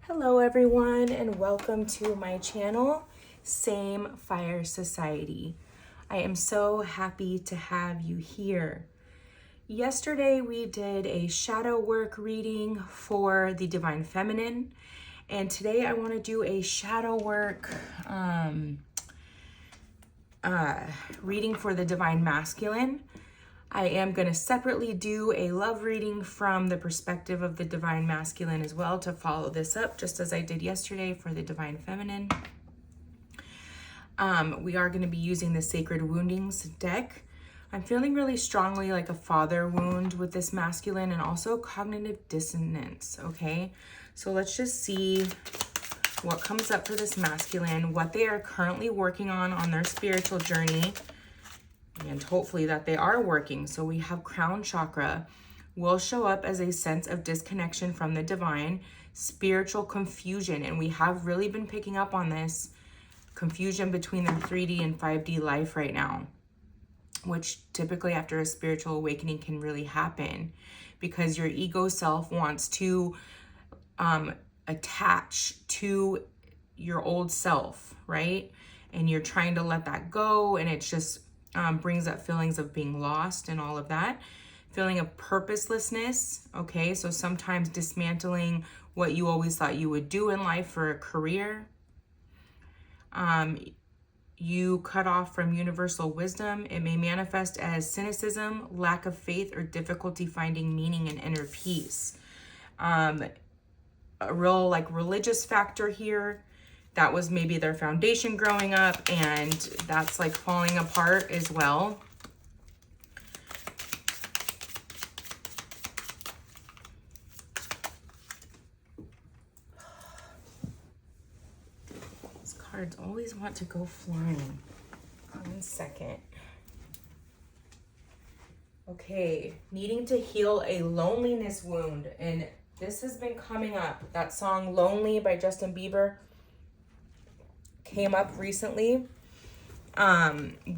Hello everyone and welcome to my channel, Same Fire Society. I am so happy to have you here. Yesterday we did a shadow work reading for the Divine Feminine, and today I want to do a shadow work reading for the Divine Masculine. I am going to separately do a love reading from the perspective of the Divine Masculine as well to follow this up, just as I did yesterday for the Divine Feminine. We are going to be using the Sacred Woundings deck. I'm feeling really strongly like a father wound with this masculine and also cognitive dissonance, okay? So let's just see what comes up for this masculine, what they are currently working on their spiritual journey, and hopefully that they are working. So we have crown chakra will show up as a sense of disconnection from the divine, spiritual confusion. And we have really been picking up on this confusion between their 3D and 5D life right now, which typically after a spiritual awakening can really happen because your ego self wants to attach to your old self, right? And you're trying to let that go, and it's just brings up feelings of being lost and all of that. Feeling of purposelessness, okay? So sometimes dismantling what you always thought you would do in life for a career. You cut off from universal wisdom. It may manifest as cynicism, lack of faith, or difficulty finding meaning and inner peace. A real like religious factor here. That was maybe their foundation growing up, and that's like falling apart as well. These cards always want to go flying. 1 second. Okay, needing to heal a loneliness wound, and this has been coming up. That song Lonely by Justin Bieber came up recently.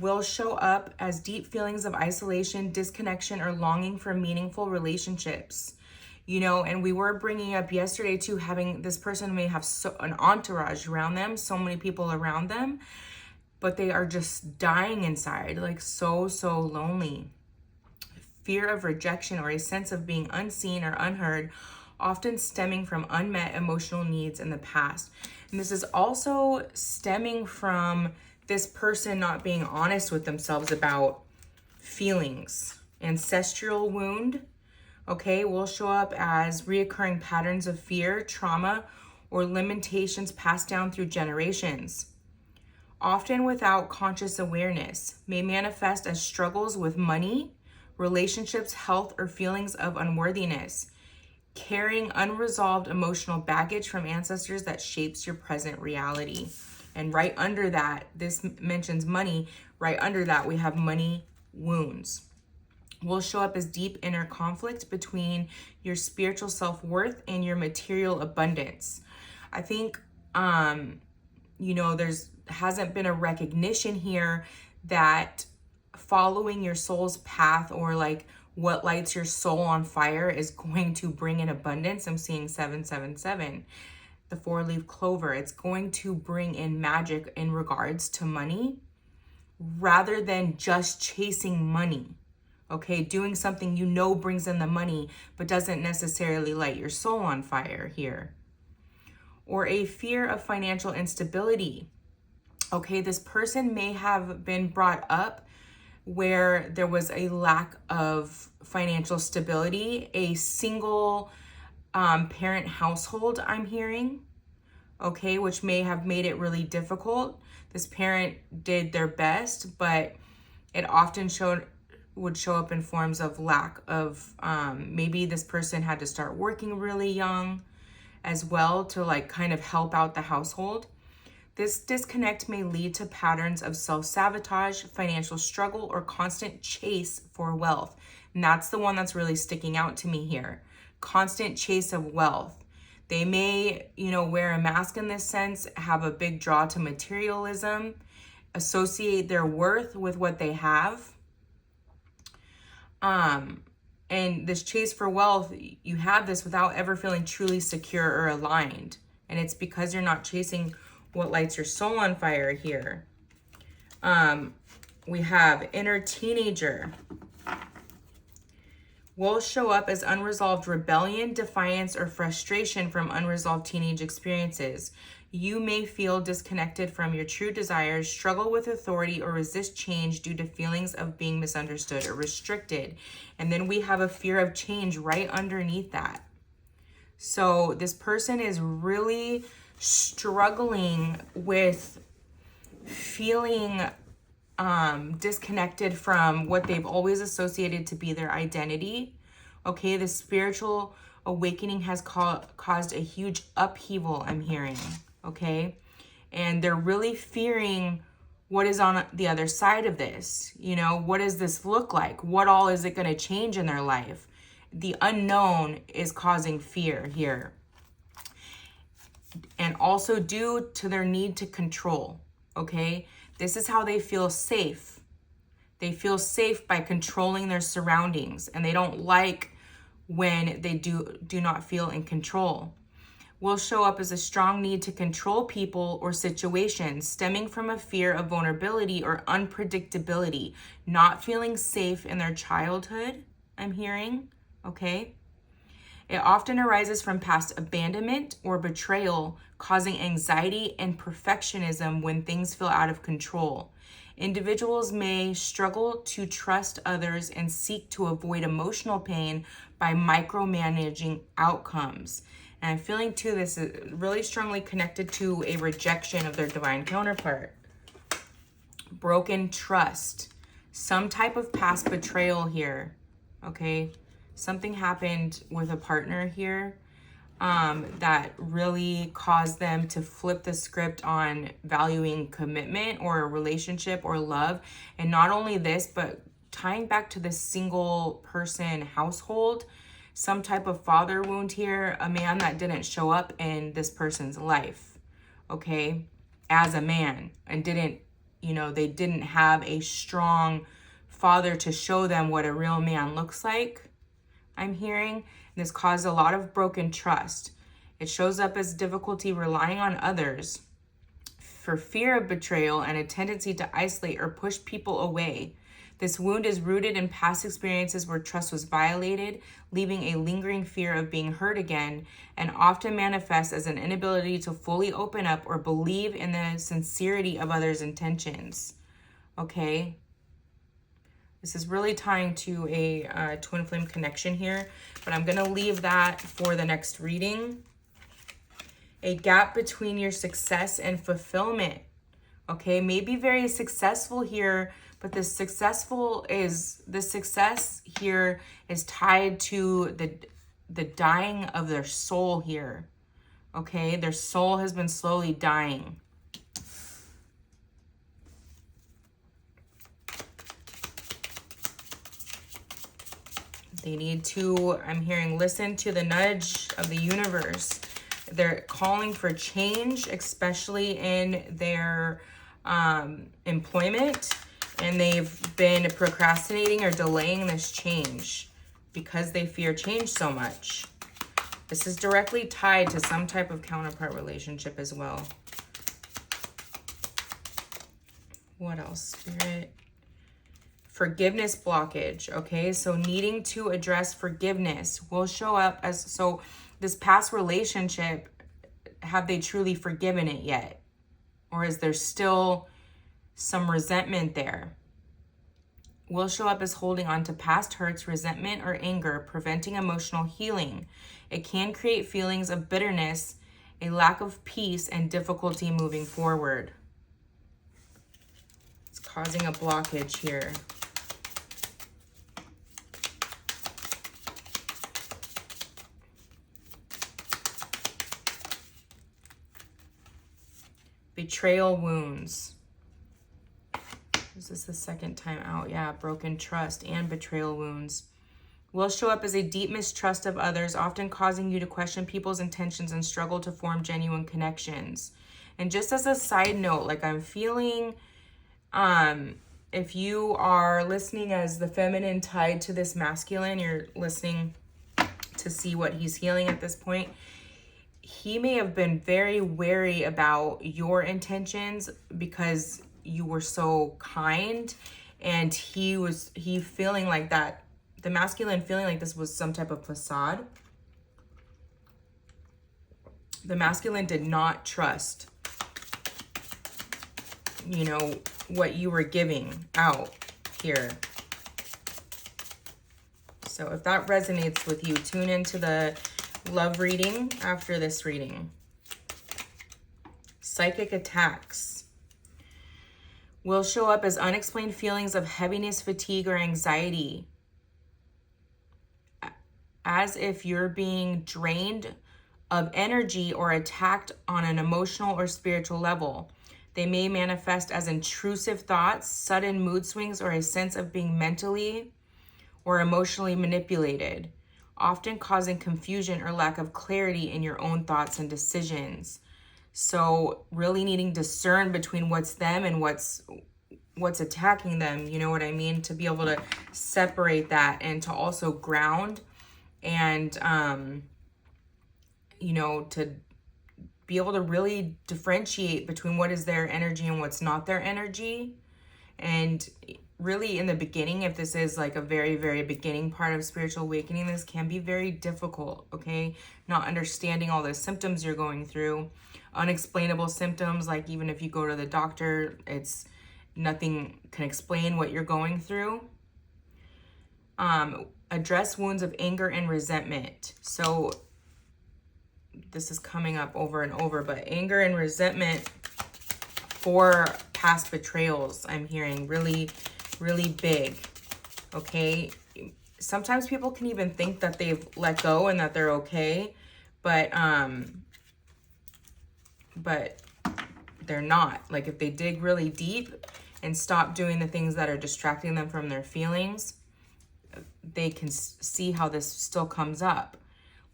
Will show up as deep feelings of isolation, disconnection, or longing for meaningful relationships. You know, and we were bringing up yesterday too, having this person may have an entourage around them, so many people around them, but they are just dying inside, like so lonely. Fear of rejection or a sense of being unseen or unheard, often stemming from unmet emotional needs in the past. And this is also stemming from this person not being honest with themselves about feelings. Ancestral wound, okay, will show up as reoccurring patterns of fear, trauma, or limitations passed down through generations. Often without conscious awareness, may manifest as struggles with money, relationships, health, or feelings of unworthiness. Carrying unresolved emotional baggage from ancestors that shapes your present reality. And right under that, this mentions money. Right under that, we have money wounds. Will show up as deep inner conflict between your spiritual self-worth and your material abundance. I think, you know, hasn't been a recognition here that following your soul's path or like what lights your soul on fire is going to bring in abundance. I'm seeing 777, the 4-leaf clover. It's going to bring in magic in regards to money rather than just chasing money. Okay, doing something you know brings in the money but doesn't necessarily light your soul on fire here. Or a fear of financial instability. Okay, this person may have been brought up where there was a lack of financial stability, a single parent household, I'm hearing, okay, which may have made it really difficult. This parent did their best, but it often would show up in forms of lack of, maybe this person had to start working really young as well to like kind of help out the household. This disconnect may lead to patterns of self-sabotage, financial struggle, or constant chase for wealth. And that's the one that's really sticking out to me here. Constant chase of wealth. They may, you know, wear a mask in this sense, have a big draw to materialism, associate their worth with what they have. And this chase for wealth, you have this without ever feeling truly secure or aligned And it's because you're not chasing what lights your soul on fire here. We have inner teenager. Will show up as unresolved rebellion, defiance, or frustration from unresolved teenage experiences. You may feel disconnected from your true desires, struggle with authority, or resist change due to feelings of being misunderstood or restricted. And then we have a fear of change right underneath that. So this person is really struggling with feeling disconnected from what they've always associated to be their identity. Okay, the spiritual awakening has caused a huge upheaval, I'm hearing. Okay, and they're really fearing what is on the other side of this. You know, what does this look like? What all is it going to change in their life? The unknown is causing fear here. And also due to their need to control. Okay, this is how they feel safe. They feel safe by controlling their surroundings, and they don't like when they do not feel in control. Will show up as a strong need to control people or situations, stemming from a fear of vulnerability or unpredictability, not feeling safe in their childhood, I'm hearing, okay? It often arises from past abandonment or betrayal, causing anxiety and perfectionism when things feel out of control. Individuals may struggle to trust others and seek to avoid emotional pain by micromanaging outcomes. And I'm feeling too, this is really strongly connected to a rejection of their divine counterpart. Broken trust. Some type of past betrayal here, okay? Something happened with a partner here that really caused them to flip the script on valuing commitment or a relationship or love. And not only this, but tying back to the single person household, some type of father wound here, a man that didn't show up in this person's life, okay, as a man, and didn't, you know, they didn't have a strong father to show them what a real man looks like, I'm hearing. This caused a lot of broken trust. It shows up as difficulty relying on others for fear of betrayal and a tendency to isolate or push people away. This wound is rooted in past experiences where trust was violated, leaving a lingering fear of being hurt again, and often manifests as an inability to fully open up or believe in the sincerity of others' intentions. Okay? This is really tying to a twin flame connection here, but I'm going to leave that for the next reading. A gap between your success and fulfillment. Okay, maybe very successful here, but the success here is tied to the dying of their soul here. Okay, their soul has been slowly dying. They need to, I'm hearing, listen to the nudge of the universe. They're calling for change, especially in their employment. And they've been procrastinating or delaying this change because they fear change so much. This is directly tied to some type of counterpart relationship as well. What else, Spirit? Forgiveness blockage, okay? So needing to address forgiveness will show up as, so this past relationship, have they truly forgiven it yet? Or is there still some resentment there? Will show up as holding on to past hurts, resentment, or anger, preventing emotional healing. It can create feelings of bitterness, a lack of peace, and difficulty moving forward. It's causing a blockage here. Betrayal wounds. Is this the second time out? Yeah, broken trust and betrayal wounds. Will show up as a deep mistrust of others, often causing you to question people's intentions and struggle to form genuine connections. And just as a side note, like I'm feeling, if you are listening as the feminine tied to this masculine, you're listening to see what he's healing at this point. he may have been very wary about your intentions because you were so kind, and he feeling like that, the masculine feeling like this was some type of facade. The masculine did not trust, you know, what you were giving out here. So if that resonates with you, tune into the love reading after this reading. Psychic attacks will show up as unexplained feelings of heaviness, fatigue, or anxiety, as if you're being drained of energy or attacked on an emotional or spiritual level. They may manifest as intrusive thoughts, sudden mood swings, or a sense of being mentally or emotionally manipulated, often causing confusion or lack of clarity in your own thoughts and decisions. So really needing to discern between what's them and what's attacking them, you know what I mean? To be able to separate that, and to also ground and, you know, to be able to really differentiate between what is their energy and what's not their energy. And really in the beginning, if this is like a very, very beginning part of spiritual awakening, this can be very difficult, okay? Not understanding all the symptoms you're going through, unexplainable symptoms, like even if you go to the doctor, it's nothing can explain what you're going through. Address wounds of anger and resentment. So this is coming up over and over, but anger and resentment for past betrayals, I'm hearing really, really big, okay? Sometimes people can even think that they've let go and that they're okay, but they're not. Like if they dig really deep and stop doing the things that are distracting them from their feelings, they can see how this still comes up.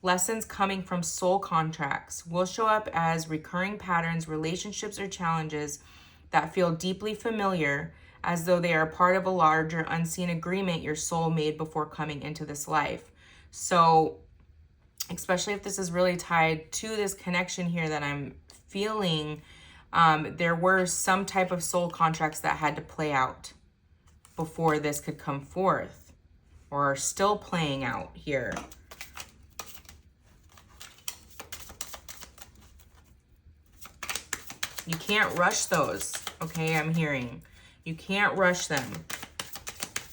Lessons coming from soul contracts will show up as recurring patterns, relationships, or challenges that feel deeply familiar, as though they are part of a larger unseen agreement your soul made before coming into this life. So especially if this is really tied to this connection here that I'm feeling, there were some type of soul contracts that had to play out before this could come forth, or are still playing out here. You can't rush those, okay? I'm hearing. You can't rush them.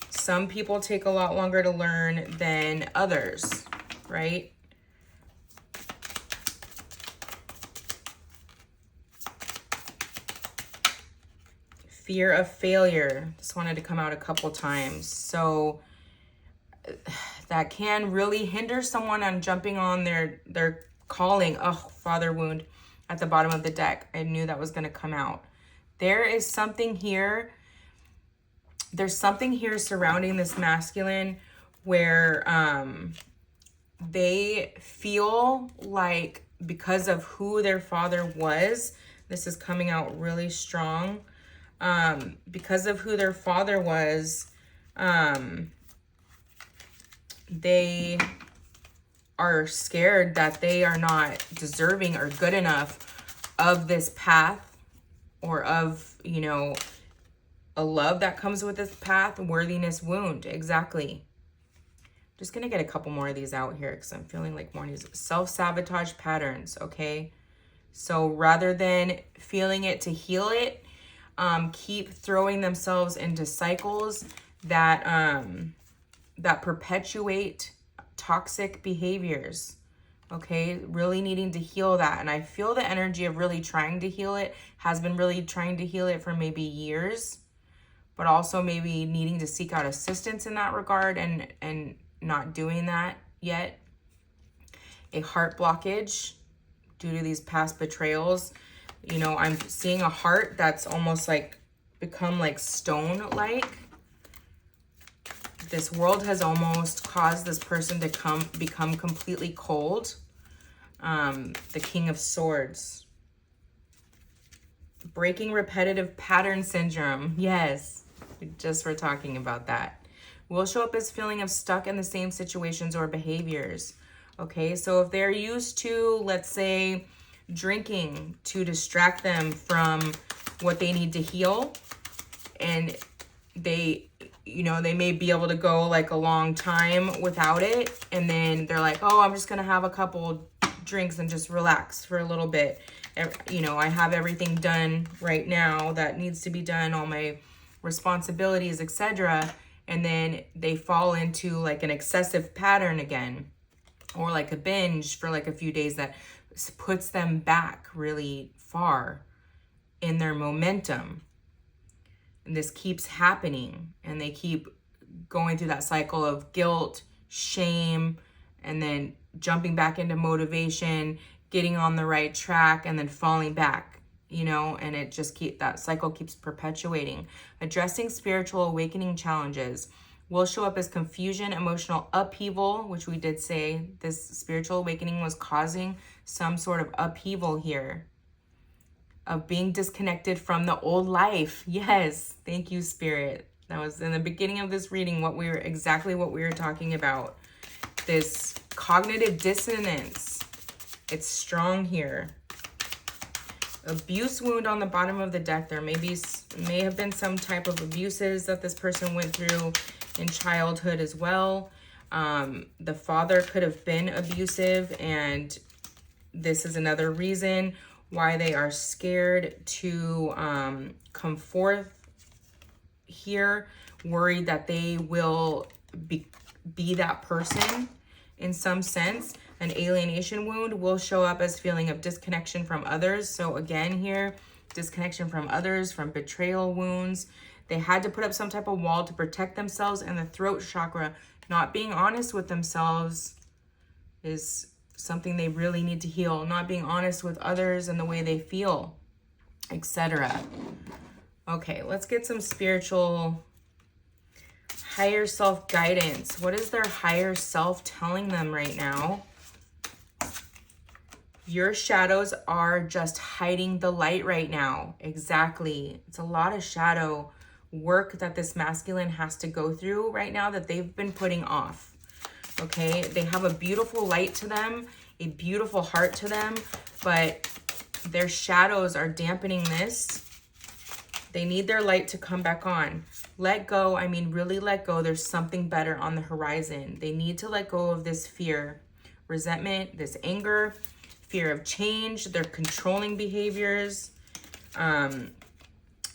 Some people take a lot longer to learn than others, right? Fear of failure. This wanted to come out a couple times. So that can really hinder someone on jumping on their calling. Oh, father wound at the bottom of the deck. I knew that was going to come out. There is something here. There's something here surrounding this masculine where they feel like, because of who their father was, this is coming out really strong. Because of who their father was, they are scared that they are not deserving or good enough of this path, or of, you know, a love that comes with this path. Worthiness wound. Exactly. Just gonna get a couple more of these out here because I'm feeling like more of these self-sabotage patterns. Okay, so rather than feeling it to heal it, keep throwing themselves into cycles that that perpetuate toxic behaviors. Okay, really needing to heal that. And I feel the energy of really trying to heal it, has been really trying to heal it for maybe years, but also maybe needing to seek out assistance in that regard, and not doing that yet. A heart blockage due to these past betrayals. You know, I'm seeing a heart that's almost like become like stone-like. This world has almost caused this person to become completely cold. The King of Swords. Breaking repetitive pattern syndrome. Yes, we just were talking about that. Will show up as feeling of stuck in the same situations or behaviors. Okay, so if they're used to, let's say, drinking to distract them from what they need to heal, and they, you know, they may be able to go like a long time without it, and then they're like, oh, I'm just gonna have a couple drinks and just relax for a little bit. You know, I have everything done right now that needs to be done, all my responsibilities, etc. And then they fall into like an excessive pattern again, or like a binge for like a few days that puts them back really far in their momentum. And this keeps happening, and they keep going through that cycle of guilt, shame, and then jumping back into motivation, getting on the right track, and then falling back, you know, and it just that cycle keeps perpetuating. Addressing spiritual awakening challenges will show up as confusion, emotional upheaval, which we did say this spiritual awakening was causing some sort of upheaval here, of being disconnected from the old life. Yes, thank you, Spirit. That was in the beginning of this reading, exactly what we were talking about. This cognitive dissonance, it's strong here. Abuse wound on the bottom of the deck. There may have been some type of abuses that this person went through in childhood as well. The father could have been abusive, and this is another reason why they are scared to come forth here, worried that they will be that person in some sense. An alienation wound will show up as feeling of disconnection from others. So again here, disconnection from others, from betrayal wounds. They had to put up some type of wall to protect themselves, and the throat chakra, not being honest with themselves is something they really need to heal. Not being honest with others and the way they feel, etc. Okay, let's get some spiritual higher self guidance. What is their higher self telling them right now? Your shadows are just hiding the light right now. Exactly. It's a lot of shadow work that this masculine has to go through right now that they've been putting off. Okay, they have a beautiful light to them, a beautiful heart to them, but their shadows are dampening this. They need their light to come back on. Let go. I mean, really let go. There's something better on the horizon. They need to let go of this fear, resentment, this anger, fear of change, their controlling behaviors,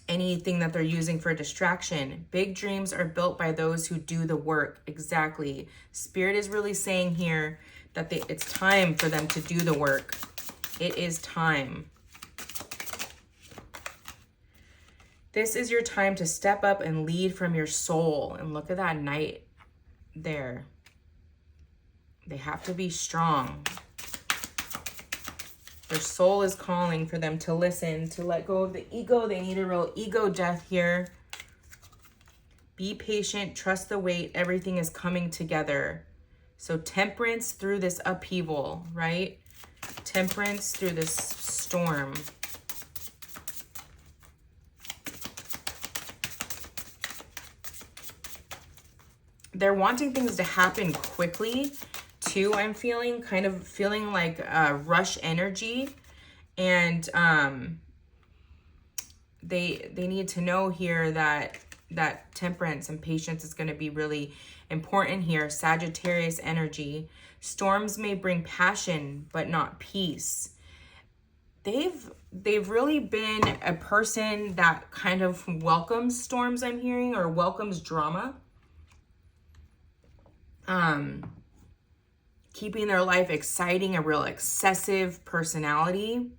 anything that they're using for distraction. Big dreams are built by those who do the work. Exactly. Spirit is really saying here that it's time for them to do the work. It is time. This is your time to step up and lead from your soul. And look at that knight there. They have to be strong. Their soul is calling for them to listen, to let go of the ego. They need a real ego death here. Be patient, trust the wait. Everything is coming together. So temperance through this upheaval, right? Temperance through this storm. They're wanting things to happen quickly too. I'm feeling like rush energy, and they need to know here that temperance and patience is going to be really important here. Sagittarius energy. Storms may bring passion but not peace. They've really been a person that kind of welcomes storms, I'm hearing, or welcomes drama. Keeping their life exciting, a real excessive personality.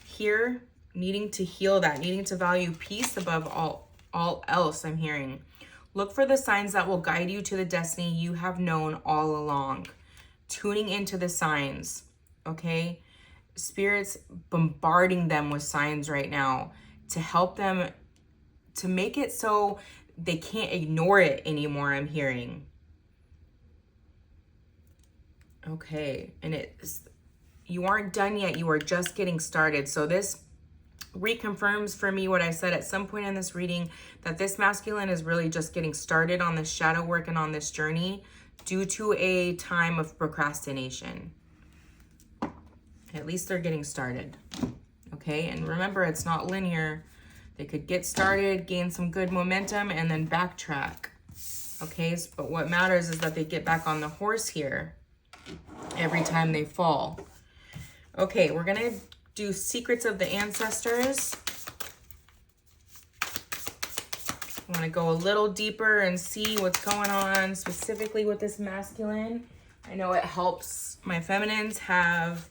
Here, needing to heal that, needing to value peace above all else, I'm hearing. Look for the signs that will guide you to the destiny you have known all along. Tuning into the signs, okay? Spirit's bombarding them with signs right now to help them to make it so they can't ignore it anymore, I'm hearing. Okay, and you aren't done yet. You are just getting started. So this reconfirms for me what I said at some point in this reading, that this masculine is really just getting started on this shadow work and on this journey due to a time of procrastination. At least they're getting started. Okay, and remember, it's not linear. They could get started, gain some good momentum, and then backtrack. Okay, but what matters is that they get back on the horse here every time they fall. Okay, we're gonna do Secrets of the Ancestors. I want to go a little deeper and see what's going on specifically with this masculine. I know it helps my feminines have,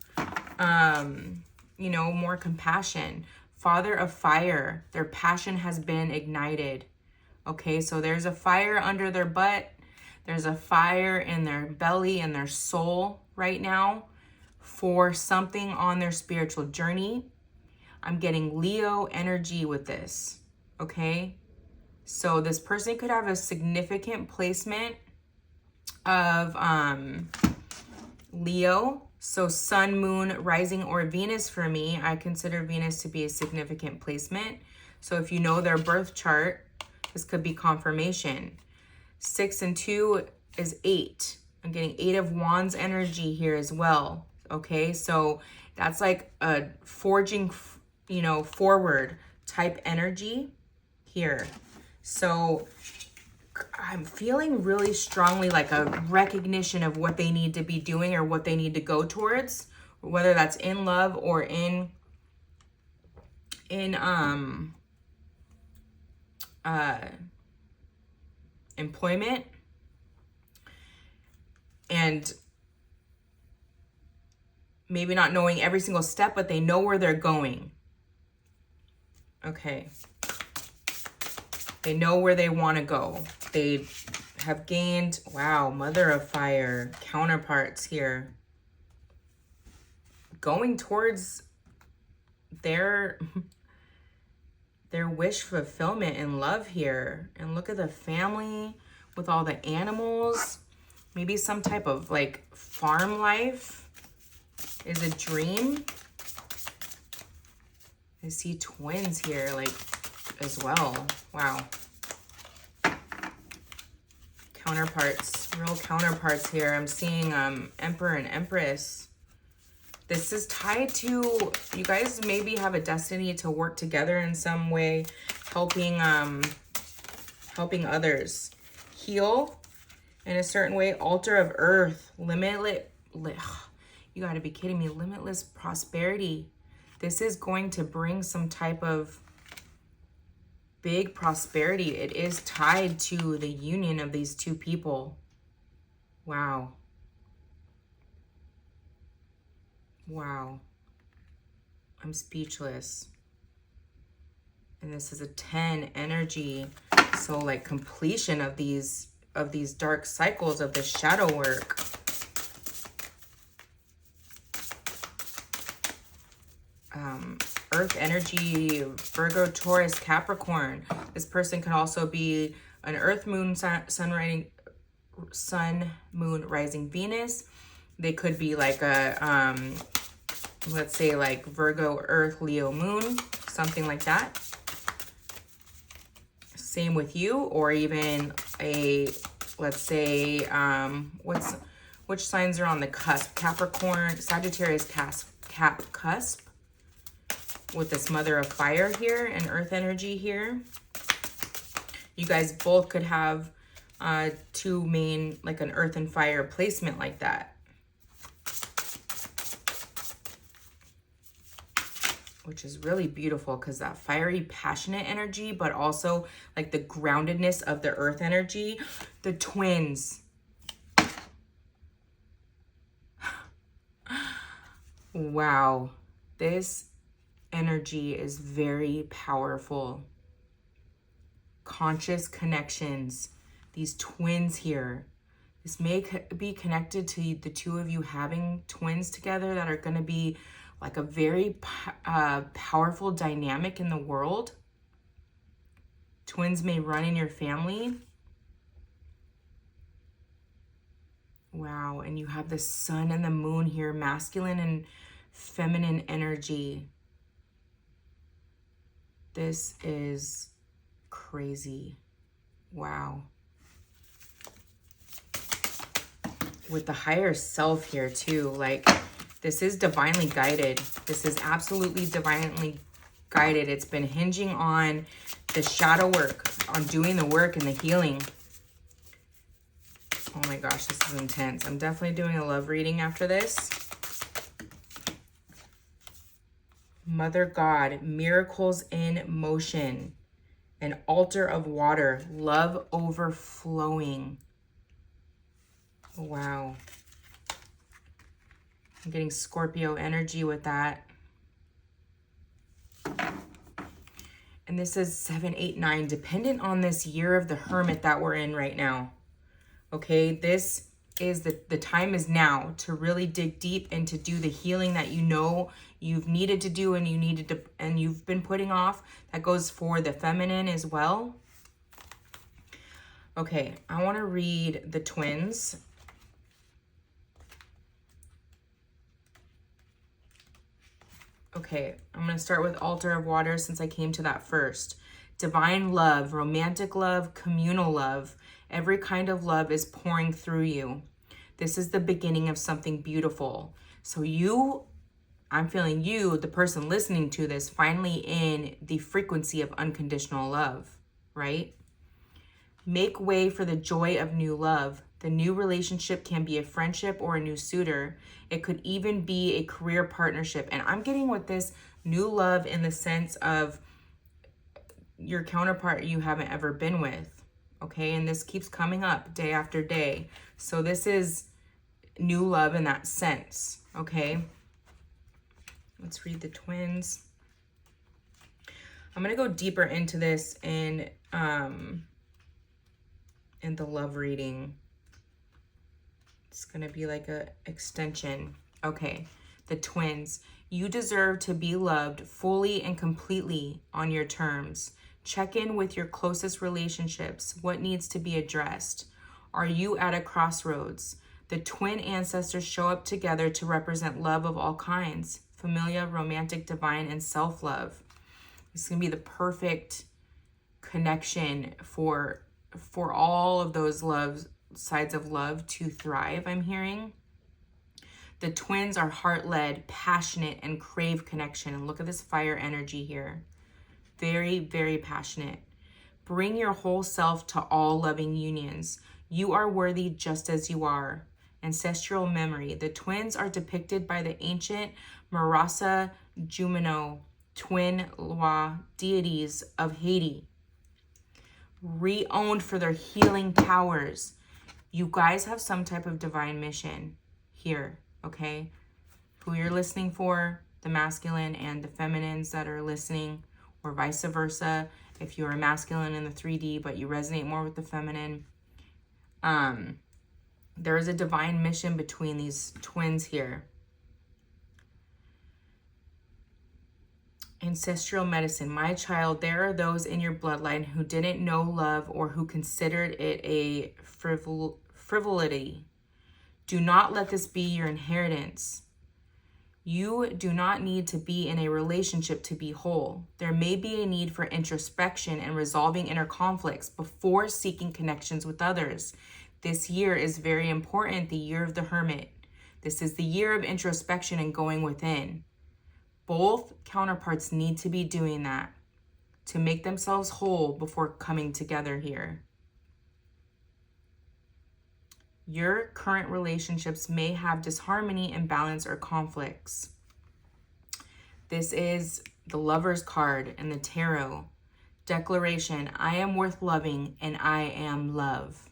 you know, more compassion. Father of fire, their passion has been ignited. Okay, so there's a fire under their butt. There's a fire in their belly and their soul right now for something on their spiritual journey. I'm getting Leo energy with this, okay? So this person could have a significant placement of Leo. So sun, moon, rising, or Venus for me. I consider Venus to be a significant placement. So if you know their birth chart, this could be confirmation. 6 and 2 is 8. I'm getting 8 of Wands energy here as well. Okay, so that's like a forging, you know, forward type energy here. So I'm feeling really strongly like a recognition of what they need to be doing or what they need to go towards, whether that's in love or in employment. And maybe not knowing every single step, but they know where they're going. Okay. They know where they want to go. They have gained, wow, Mother of Fire, counterparts here. Going towards their wish fulfillment and love here. And look at the family with all the animals. Maybe some type of like farm life is a dream. I see twins here like as well. Wow. Counterparts, real counterparts here. I'm seeing Emperor and Empress. This is tied to, you guys maybe have a destiny to work together in some way, helping others heal in a certain way. Altar of Earth, limitless, you gotta be kidding me, limitless prosperity. This is going to bring some type of big prosperity. It is tied to the union of these two people. Wow. Wow. I'm speechless. And this is a 10 energy. So like completion of these dark cycles of the shadow work. Earth energy, Virgo, Taurus, Capricorn. This person could also be an Earth, Moon, Sun, Moon, Rising, Venus. They could be like a, let's say like Virgo, Earth, Leo, Moon, something like that. Same with you, or even a, let's say, which signs are on the cusp? Capricorn, Sagittarius, cusp. With this Mother of Fire here and Earth energy here. You guys both could have two main, like an Earth and Fire placement like that. Which is really beautiful because that fiery, passionate energy, but also like the groundedness of the Earth energy. The twins. Wow. This energy is very powerful. Conscious connections. These twins here. This may be connected to the two of you having twins together that are going to be like a very powerful dynamic in the world. Twins may run in your family. Wow, and you have the sun and the moon here, masculine and feminine energy. This is crazy. Wow. with the higher self here too. Like, this is divinely guided. This is absolutely divinely guided. It's been hinging on the shadow work, on doing the work and the healing. Oh my gosh, this is intense. I'm definitely doing a love reading after this. Mother God, miracles in motion, an altar of water, love overflowing. Wow. I'm getting Scorpio energy with that. And this is 7, 8, 9, dependent on this year of the Hermit that we're in right now. Okay, this is the time is now to really dig deep and to do the healing that you know you've needed to do and you've been putting off. That goes for the feminine as well. Okay, I want to read the twins. Okay, I'm going to start with altar of water since I came to that first. Divine love, romantic love, communal love. Every kind of love is pouring through you. This is the beginning of something beautiful. So I'm feeling you, the person listening to this, finally in the frequency of unconditional love, right? Make way for the joy of new love. The new relationship can be a friendship or a new suitor. It could even be a career partnership. And I'm getting with this new love in the sense of your counterpart you haven't ever been with. Okay, and this keeps coming up day after day. So this is new love in that sense, okay? Let's read the twins. I'm going to go deeper into this in the love reading. It's going to be like a extension. Okay, the twins. You deserve to be loved fully and completely on your terms. Check in with your closest relationships. What needs to be addressed? Are you at a crossroads? The twin ancestors show up together to represent love of all kinds. Familia, romantic, divine, and self-love. It's going to be the perfect connection for all of those sides of love to thrive, I'm hearing. The twins are heart-led, passionate, and crave connection. And look at this fire energy here. Very, very passionate. Bring your whole self to all loving unions. You are worthy just as you are. Ancestral memory. The twins are depicted by the ancient Marasa Jumano, twin Loa deities of Haiti. Re-owned for their healing powers. You guys have some type of divine mission here, okay? Who you're listening for, the masculine and the feminines that are listening, or vice versa. If you're a masculine in the 3D, but you resonate more with the feminine. There is a divine mission between these twins here. Ancestral medicine. My child, there are those in your bloodline who didn't know love or who considered it a frivolity. Do not let this be your inheritance. You do not need to be in a relationship to be whole. There may be a need for introspection and resolving inner conflicts before seeking connections with others. This year is very important, the year of the Hermit. This is the year of introspection and going within. Both counterparts need to be doing that to make themselves whole before coming together here. Your current relationships may have disharmony, imbalance, or conflicts. This is the Lover's card and the Tarot. Declaration, I am worth loving and I am love.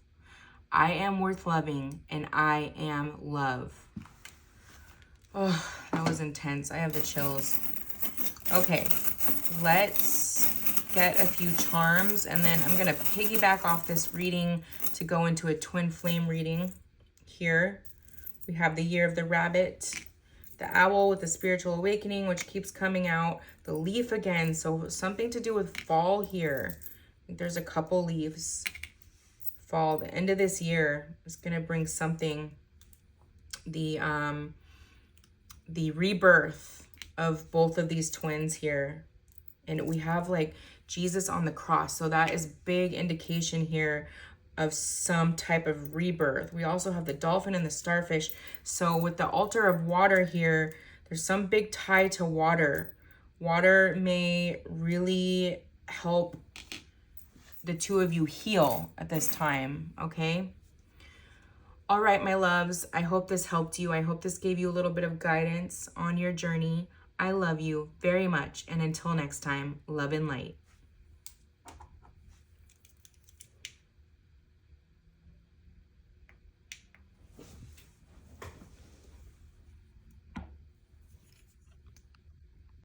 I am worth loving and I am love. Oh, that was intense. I have the chills. Okay, let's get a few charms and then I'm going to piggyback off this reading to go into a twin flame reading. Here we have the year of the rabbit, the owl with the spiritual awakening, which keeps coming out, the leaf again, so something to do with fall here. I think there's a couple leaves. Fall, the end of this year is going to bring something. The rebirth of both of these twins here. And we have like Jesus on the cross. So that is big indication here of some type of rebirth. We also have the dolphin and the starfish. So with the altar of water here, there's some big tie to water. Water may really help the two of you heal at this time, okay? All right, my loves, I hope this helped you. I hope this gave you a little bit of guidance on your journey. I love you very much. And until next time, love and light.